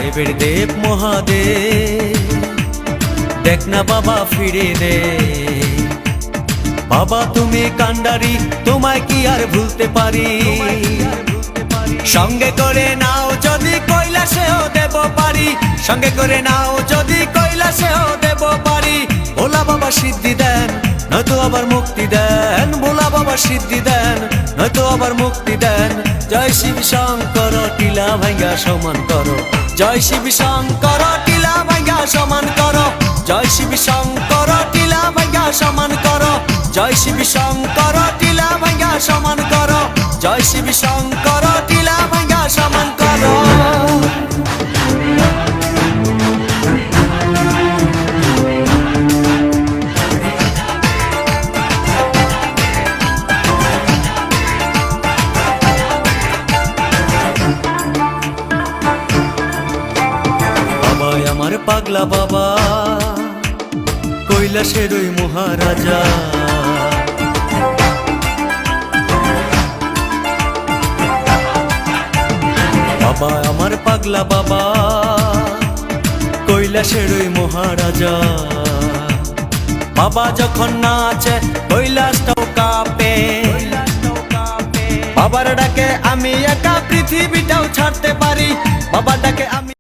সাহেবের দেব মহাদেব, দেখ না বাবা ফিরে দে। বাবা তুমি কান্ডারি, তোমায় কি আর ভুলতে পারি? সঙ্গে করে নাও যদি কৈলাসেও দেব পারি, সঙ্গে করে নাও যদি কৈলাসেও দেব পারি। ভোলা বাবা সিদ্ধি দেন, নয়তো আবার মুক্তি দেন। ভোলা বাবা সিদ্ধি দেন, নয়তো আবার মুক্তি দেন। জয় শিব শঙ্কর, টিলা ভাঙ্গা সমান করো। জয় শিব শঙ্কর, টিলা ভাঙ্গা সমান করো। জয় শিব শঙ্কর, টিলা ভাঙ্গা সমান করো। জয় শিব শঙ্কর, টিলা ভাঙ্গা সমান করো। জয় শিব শঙ্কর, টিলা ভাঙ্গা সমান করো। বাবাই আমার পাগলা বাবা, কৈলাসের ওই মহারাজা। বাবা আমার পাগলা বাবা, কৈলাসের ওই মহারাজা। বাবা যখন নাচে কৈলাসটাও কাঁপে। বাবার ডাকে আমি একা পৃথিবীটাও ছাড়তে পারি। বাবার ডাকে আমি